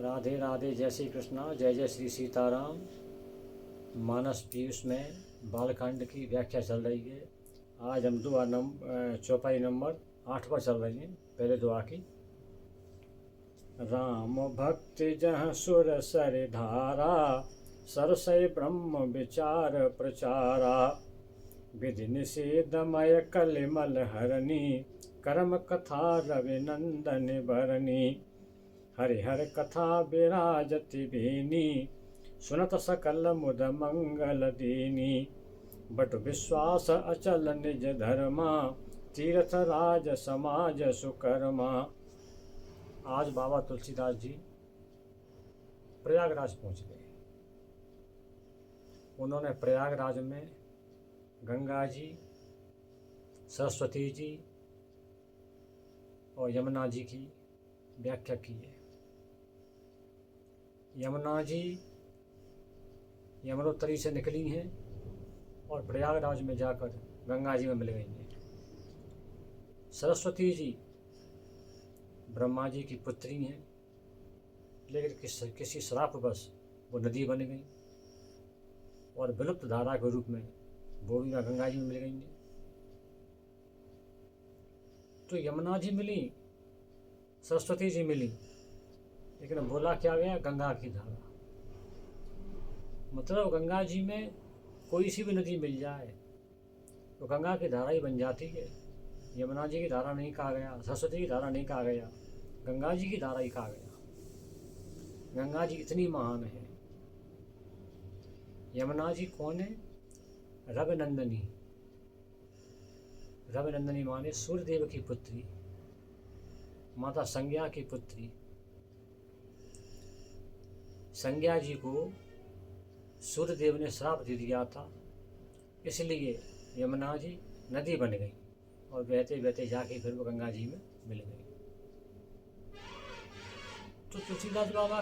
राधे राधे, जय श्री कृष्णा, जय जय श्री सीताराम। मानस पीयूष में बालकांड की व्याख्या चल रही है। आज हम दुआ चौपाई नंबर 8 पर चल रही हैं। पहले दुआ की। राम भक्ति जहाँ सुर सर धारा, सरसय ब्रह्म विचार प्रचारा। विधि निषेधमय कलिमल हरणी, कर्म कथा रविनंदन भरणी। हरिहर कथा विराजति भेनी, सुनत सकल मुद मंगल दीनी। बट विश्वास अचल निज धर्मा, तीर्थ राज समाज सुकर्मा। आज बाबा तुलसीदास जी प्रयागराज पहुंच गए। उन्होंने प्रयागराज में गंगा जी, सरस्वती जी और यमुना जी की व्याख्या की है। यमुना जी यमुनोत्री से निकली हैं और प्रयागराज में जाकर गंगा जी में मिल गई हैं। सरस्वती जी ब्रह्मा जी की पुत्री हैं, लेकिन किसी श्रापवश वो नदी बन गई और विलुप्त धारा के रूप में वो भी गंगा जी में मिल गई हैं। तो यमुना जी मिली, सरस्वती जी मिली, लेकिन बोला क्या गया? गंगा की धारा। मतलब गंगा जी में कोई सी भी नदी मिल जाए तो गंगा की धारा ही बन जाती है। यमुना जी की धारा नहीं कहा गया, सरस्वती की धारा नहीं कहा गया, गंगा जी की धारा ही कहा गया। गंगा जी इतनी महान है। यमुना जी कौन है? रविनंदनी। रविनंदनी माने सूर्यदेव की पुत्री, माता संज्ञा की पुत्री। संज्ञा जी को सूर्यदेव ने श्राप दे दिया था, इसलिए यमुना जी नदी बन गई और बहते बहते जाके फिर वो गंगा जी में मिल गई। तो तुलसीदास बाबा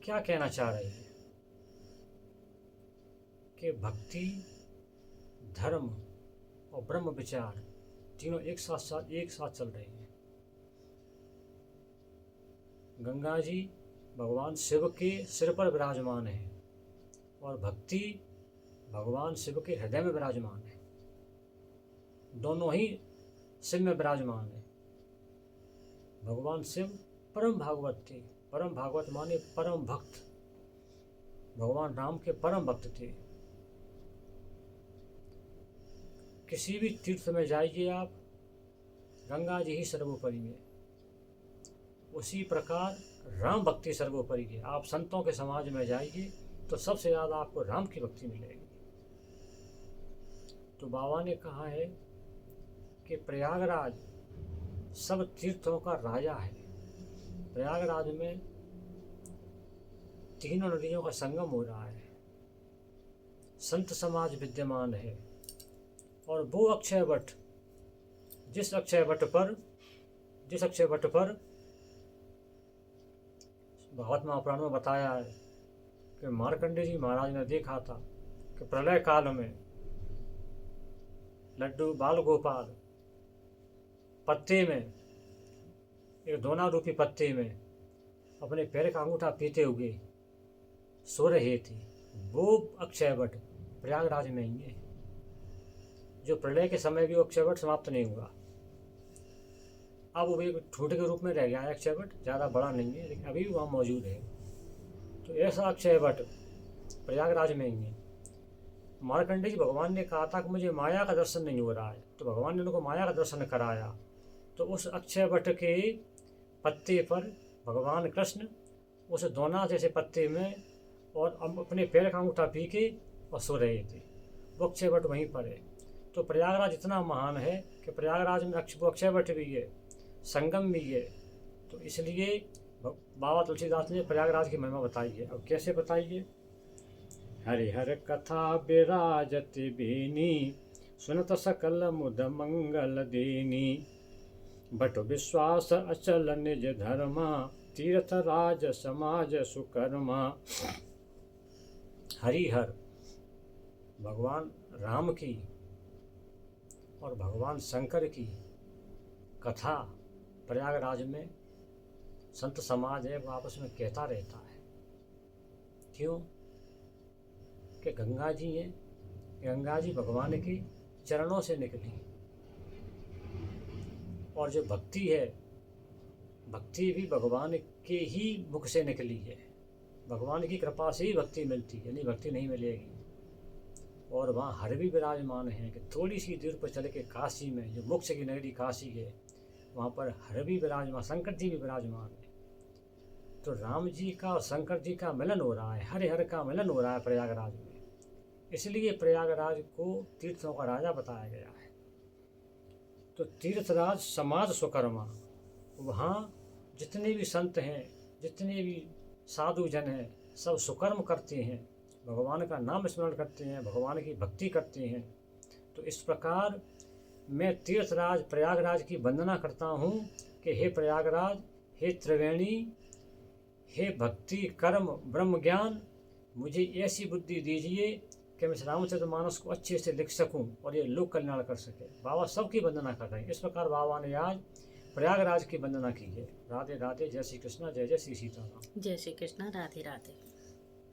क्या कहना चाह रहे हैं कि भक्ति, धर्म और ब्रह्म विचार तीनों एक साथ चल रहे हैं। गंगा जी भगवान शिव के सिर पर विराजमान है और भक्ति भगवान शिव के हृदय में विराजमान है। दोनों ही शिव में विराजमान है। भगवान शिव परम भागवत थे। परम भागवत माने परम भक्त। भगवान राम के परम भक्त थे। किसी भी तीर्थ में जाइए आप, गंगा जी ही सर्वोपरि है। उसी प्रकार राम भक्ति सर्वोपरि है। आप संतों के समाज में जाइए तो सबसे ज़्यादा आपको राम की भक्ति मिलेगी। तो बाबा ने कहा है कि प्रयागराज सब तीर्थों का राजा है। प्रयागराज में तीनों नदियों का संगम हो रहा है। संत समाज विद्यमान है और वो अक्षय वट, जिस अक्षय वट पर भागवत महापुराण में बताया है कि मार्कंडेय जी महाराज ने देखा था कि प्रलय काल में लड्डू बाल गोपाल पत्ते में, एक दोना रूपी पत्ते में अपने पैर का अंगूठा पीते हुए सो रहे थे। वो अक्षय वट प्रयागराज में ही है। जो प्रलय के समय भी वो अक्षय वट समाप्त नहीं हुआ। अब वो एक ठूंठ के रूप में रह गया है अक्षय वट, ज़्यादा बड़ा नहीं है, लेकिन अभी भी वहाँ मौजूद है। तो ऐसा अक्षय वट प्रयागराज में ही है। मार्कंडेय जी भगवान ने कहा था कि मुझे माया का दर्शन नहीं हो रहा है, तो भगवान ने उनको माया का दर्शन कराया। तो उस अक्षय वट के पत्ते पर भगवान कृष्ण उस दोना जैसे पत्ते में और अपने पैर का अंगूठा पी के और सो रहे थे। वो अक्षय वट वहीं पर है। तो प्रयागराज इतना महान है कि प्रयागराज में अक्षय वट भी है, संगम भी है। तो इसलिए बाबा तुलसीदास ने प्रयागराज की महिमा बताई है। अब कैसे बताई है? हरिहर कथा विराजति भेनी, सुनत सकल मुद मंगल देनी। बट विश्वास अचल निज धर्मा, तीर्थ राज समाज सुकर्मा। हरिहर भगवान राम की और भगवान शंकर की कथा प्रयागराज में संत समाज है वो आपस में कहता रहता है। क्यों? कि गंगा जी हैं, गंगा जी भगवान के चरणों से निकली, और जो भक्ति है, भक्ति भी भगवान के ही मुख से निकली है। भगवान की कृपा से ही भक्ति मिलती है, नहीं भक्ति नहीं मिलेगी। और वहाँ हर भी विराजमान है कि थोड़ी सी दूर पर चल के काशी में, जो मोक्ष की नगरी काशी है, वहाँ पर हर भी विराजमान, शंकर जी भी विराजमान है। तो राम जी का और शंकर जी का मिलन हो रहा है, हरे हर का मिलन हो रहा है प्रयागराज में। इसलिए प्रयागराज को तीर्थों का राजा बताया गया है। तो तीर्थराज समाज सुकर्मा, वहाँ जितने भी संत हैं, जितने भी साधु जन हैं, सब सुकर्म करते हैं, भगवान का नाम स्मरण करते हैं, भगवान की भक्ति करते हैं। तो इस प्रकार मैं तीर्थराज प्रयागराज की वंदना करता हूँ कि हे प्रयागराज, हे त्रिवेणी, हे भक्ति कर्म ब्रह्म ज्ञान, मुझे ऐसी बुद्धि दीजिए कि मैं रामचरितमानस को अच्छे से लिख सकूं और ये लोक कल्याण कर सके। बाबा सबकी वंदना कर रहे हैं। इस प्रकार बाबा ने आज प्रयागराज की वंदना की है। राधे राधे, जय श्री कृष्णा, जय जय श्री सीताराम। जय श्री कृष्णा, राधे राधे।